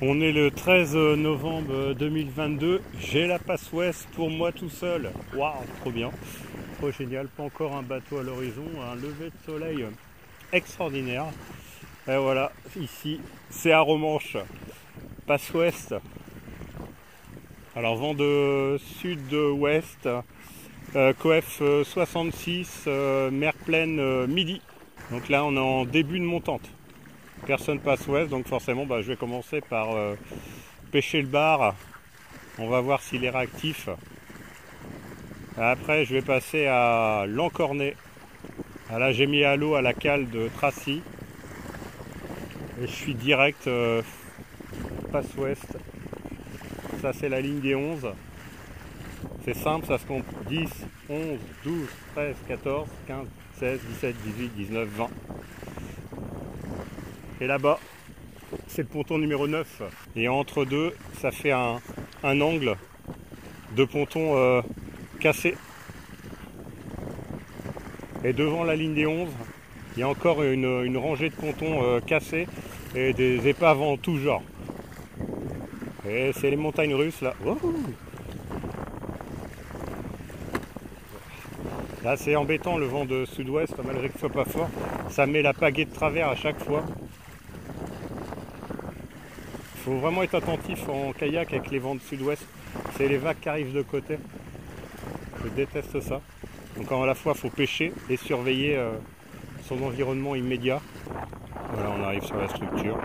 On est le 13 novembre 2022, j'ai la passe ouest pour moi tout seul. Waouh, trop bien, trop génial, pas encore un bateau à l'horizon, un lever de soleil extraordinaire. Et voilà, ici c'est à Romanche, passe ouest. Alors vent de sud-ouest, coef 66, mer pleine midi. Donc là on est en début de montante. Personne passe ouest, donc forcément je vais commencer par pêcher le bar. On va voir s'il est réactif. Après je vais passer à l'encornet. Là j'ai mis à l'eau à la cale de Tracy. Et je suis direct passe ouest. Ça c'est la ligne des 11. C'est simple, ça se compte 10, 11, 12, 13, 14, 15, 16, 17, 18, 19, 20. Et là-bas, c'est le ponton numéro 9. Et entre deux, ça fait un angle de ponton cassé. Et devant la ligne des 11, il y a encore une rangée de pontons cassés et des épaves en tout genre. Et c'est les montagnes russes là. Wouhou! Là c'est embêtant le vent de sud-ouest, malgré que ce soit pas fort. Ça met la pagaie de travers à chaque fois. Il faut vraiment être attentif en kayak avec les vents de sud-ouest. C'est les vagues qui arrivent de côté. Je déteste ça. Donc à la fois il faut pêcher et surveiller son environnement immédiat. Voilà, on arrive sur la structure.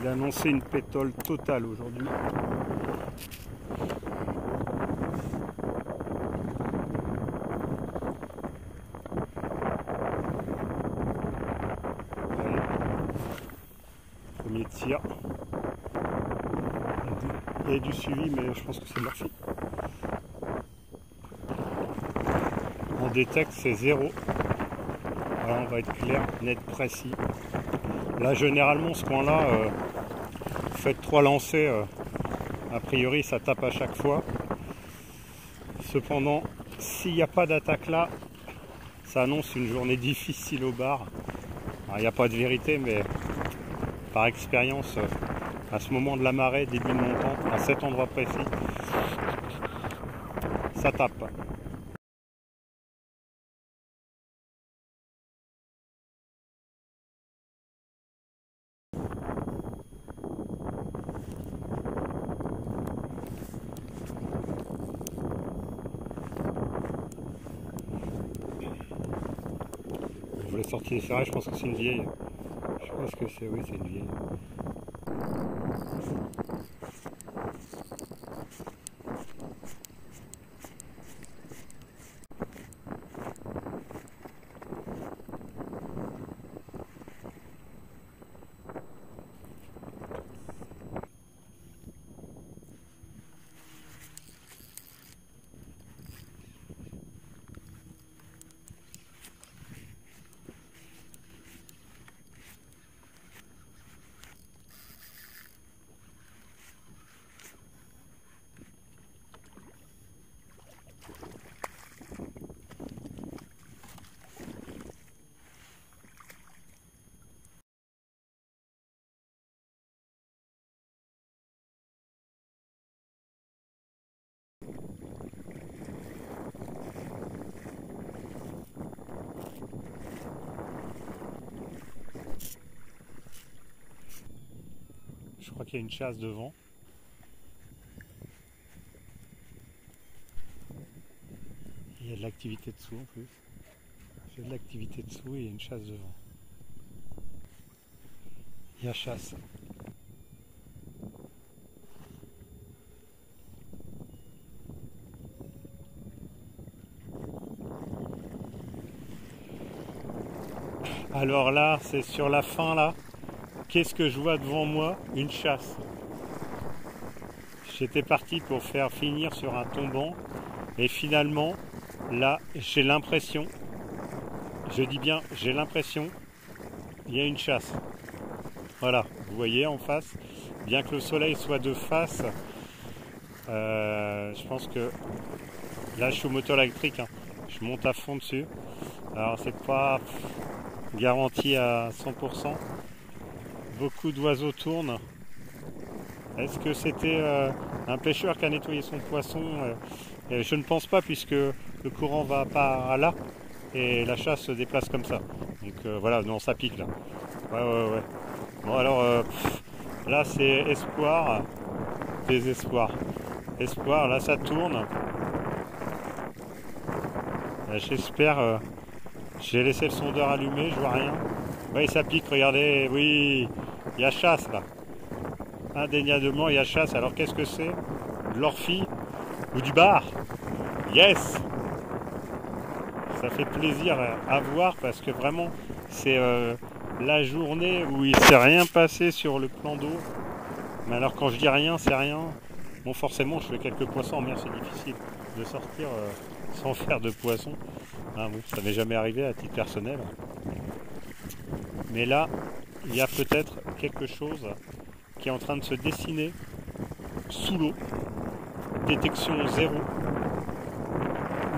Il a annoncé une pétole totale aujourd'hui. Premier tir. Il y a du suivi, mais je pense que c'est Murphy. En détecte, c'est 0. Voilà, on va être clair, net, précis. Là, généralement, ce coin-là, vous faites 3 lancers. A priori, ça tape à chaque fois. Cependant, s'il n'y a pas d'attaque là, ça annonce une journée difficile au bar. Alors, il n'y a pas de vérité, mais par expérience, à ce moment de la marée, début de montante, à cet endroit précis, ça tape. Je voulais sortir les serrages, je pense que c'est une vieille. Je pense que c'est, oui, c'est une vieille. Je crois qu'il y a une chasse devant. Il y a de l'activité dessous en plus. J'ai de l'activité dessous et il y a une chasse devant. Il y a chasse. Alors là, c'est sur la fin là. Qu'est-ce que je vois devant moi? Une chasse. J'étais parti pour faire finir sur un tombant. Et finalement, là, j'ai l'impression, je dis bien, j'ai l'impression, il y a une chasse. Voilà, vous voyez en face, bien que le soleil soit de face, je pense qu'il Là je suis au moteur électrique, hein. Je monte à fond dessus. Alors c'est pas garanti à 100%. Beaucoup d'oiseaux tournent. Est-ce que c'était un pêcheur qui a nettoyé son poisson? Je ne pense pas, puisque le courant va par là et la chasse se déplace comme ça. Donc voilà, non, ça pique là. Ouais. Bon alors là c'est espoir, désespoir. Espoir, là ça tourne. J'espère. J'ai laissé le sondeur allumé, je vois rien. Oui, ça pique, regardez, oui, il y a chasse là. Indéniablement, il y a chasse. Alors qu'est-ce que c'est? De l'orphie ou du bar? Yes! Ça fait plaisir à voir, parce que vraiment, c'est la journée où il ne s'est rien passé sur le plan d'eau. Mais alors quand je dis rien, c'est rien. Bon, forcément, je fais quelques poissons en mer, c'est difficile de sortir sans faire de poissons. Ah bon, ça m'est jamais arrivé à titre personnel. Mais là, il y a peut-être quelque chose qui est en train de se dessiner sous l'eau. Détection 0.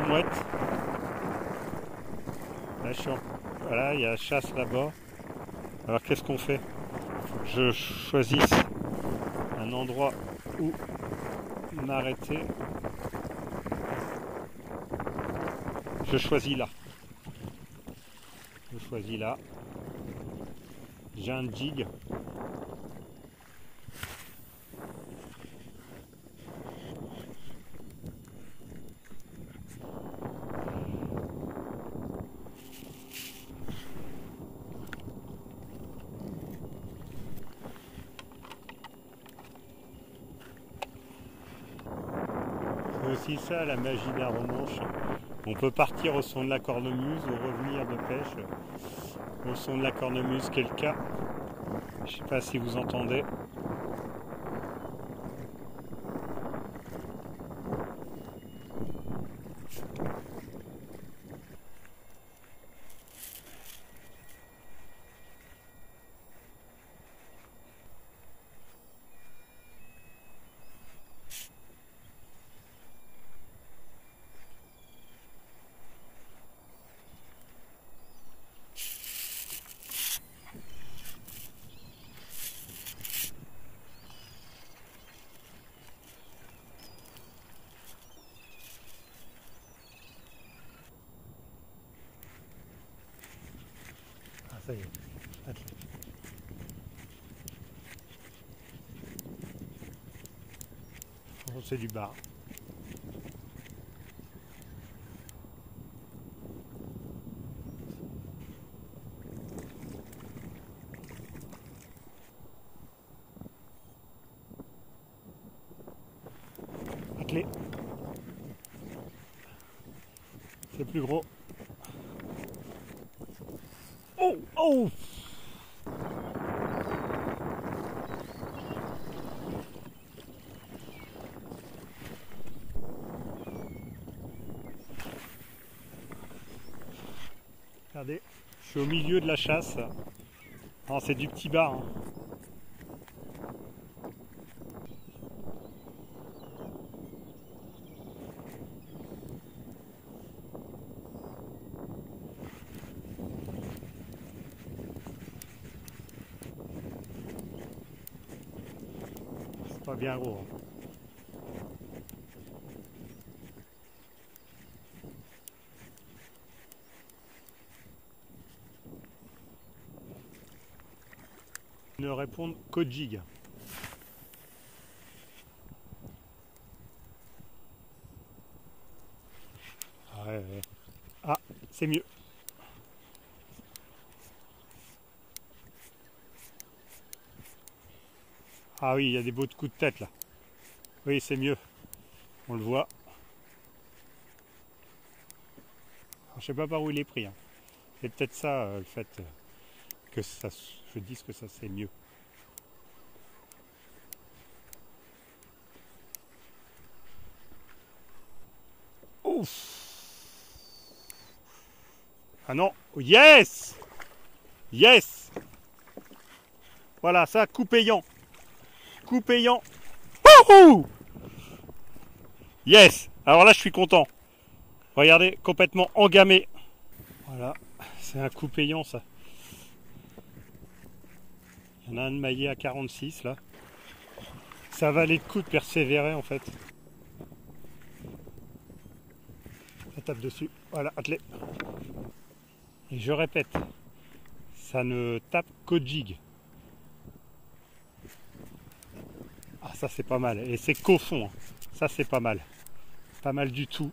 Mouette. Là, voilà, il y a la chasse là-bas. Alors qu'est-ce qu'on fait? Je choisis un endroit où m'arrêter. Je choisis là. J'ai un jig. C'est aussi ça la magie de la Romanche. On peut partir au son de la cornemuse ou revenir de pêche au son de la cornemuse, qui est le cas. Je ne sais pas si vous entendez. Ça y est. C'est du bar. À clé. C'est plus gros. Oh! Regardez, je suis au milieu de la chasse. Oh, c'est du petit bar. Hein. C'est pas bien gros. Hein. Ne répondent qu'au jig. Ouais. Ah, c'est mieux. Ah oui, il y a des beaux coups de tête là. Oui, c'est mieux. On le voit. Alors, je sais pas par où il est pris. Hein. C'est peut-être ça le fait que ça, je dise que ça c'est mieux. Ouf! Ah non! Yes! Yes! Voilà, ça, coup payant. Coup payant. Wouhou! Yes! Alors là, je suis content. Regardez, complètement engamé. Voilà, c'est un coup payant ça. Il y en a un de maillé à 46 là. Ça valait le coup de persévérer en fait. Ça tape dessus. Voilà, attelé. Et je répète, ça ne tape qu'au jig. Ah ça c'est pas mal. Et c'est qu'au fond. Hein. Ça c'est pas mal. Pas mal du tout.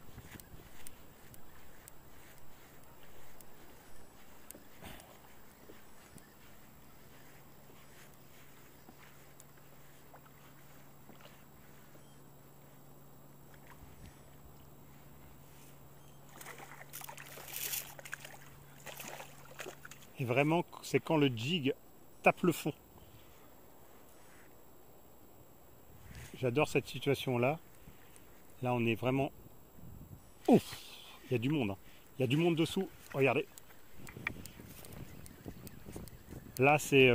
Et vraiment, c'est quand le jig tape le fond. J'adore cette situation-là. Là, on est vraiment... Ouf! Il y a du monde. Hein. Il y a du monde dessous. Regardez. Là, c'est...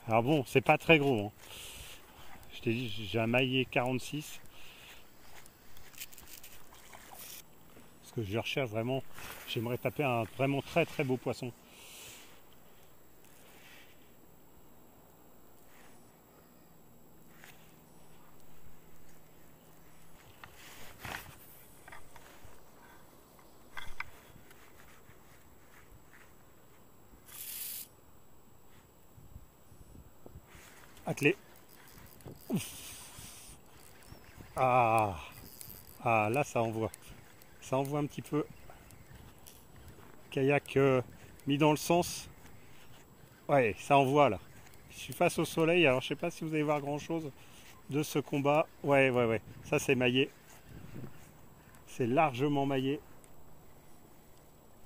Alors bon, c'est pas très gros. Hein. Je t'ai dit, j'ai un maillet 46. Parce que je recherche vraiment... J'aimerais taper un vraiment très très beau poisson. Attelé. Ah, ah, là ça envoie. Ça envoie un petit peu. Kayak mis dans le sens. Ouais, ça envoie là. Je suis face au soleil, alors je sais pas si vous allez voir grand chose de ce combat. Ouais, ouais, ouais. Ça c'est maillé. C'est largement maillé.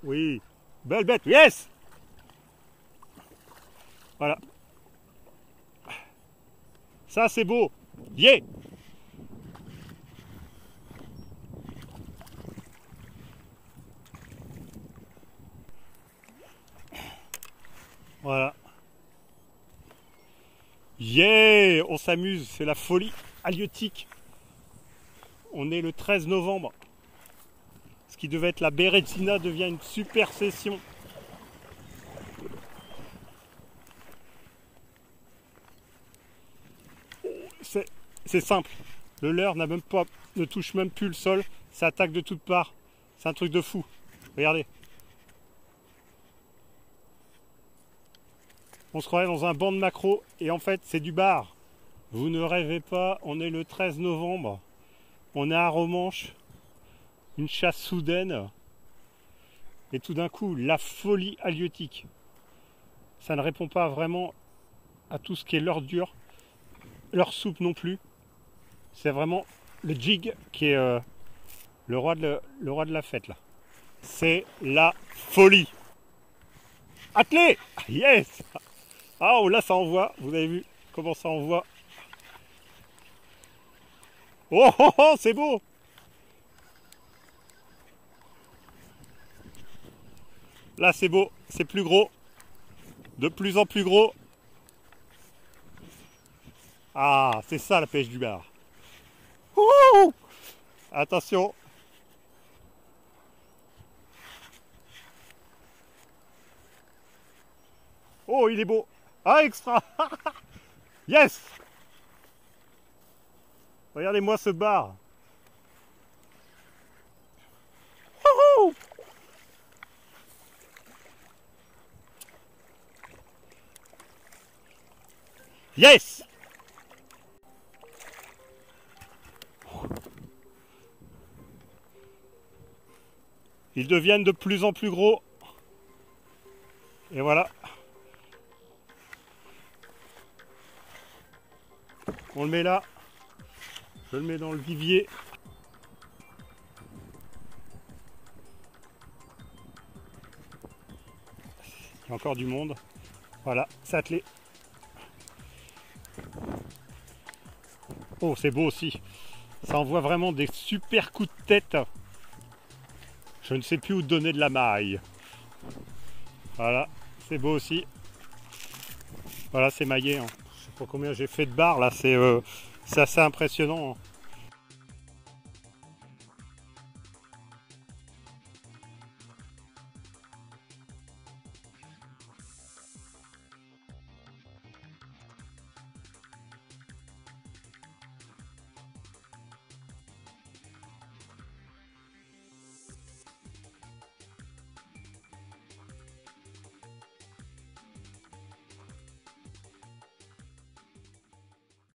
Oui. Belle bête, yes! Voilà. Ça c'est beau. Yeah! Voilà. Yeah! On s'amuse, c'est la folie halieutique. On est le 13 novembre. Ce qui devait être la Bérétina devient une super session. C'est simple. Le leurre ne touche même plus le sol. Ça attaque de toutes parts. C'est un truc de fou. Regardez. On se croirait dans un banc de maquereau et en fait c'est du bar. Vous ne rêvez pas, on est le 13 novembre. On est à Romanche. Une chasse soudaine. Et tout d'un coup, la folie halieutique. Ça ne répond pas vraiment à tout ce qui est l'heure dure. Leur soupe non plus. C'est vraiment le jig qui est le roi de la fête là. C'est la folie. Attelé! Yes! Ah oh là ça envoie, vous avez vu comment ça envoie. Oh oh oh, c'est beau! Là c'est beau, c'est plus gros. De plus en plus gros. Ah, c'est ça la pêche du bar. Ouh! Attention. Oh, il est beau. Ah, extra. Yes. Regardez-moi ce bar. Ouh! Yes. Ils deviennent de plus en plus gros. Et voilà. On le met là. Je le mets dans le vivier. Il y a encore du monde. Voilà, c'est attelé. Oh, c'est beau aussi. Ça envoie vraiment des super coups de tête. Je ne sais plus où donner de la maille. Voilà, c'est beau aussi. Voilà, c'est maillé. Hein. Je sais pas combien j'ai fait de barres là, c'est assez impressionnant. Hein.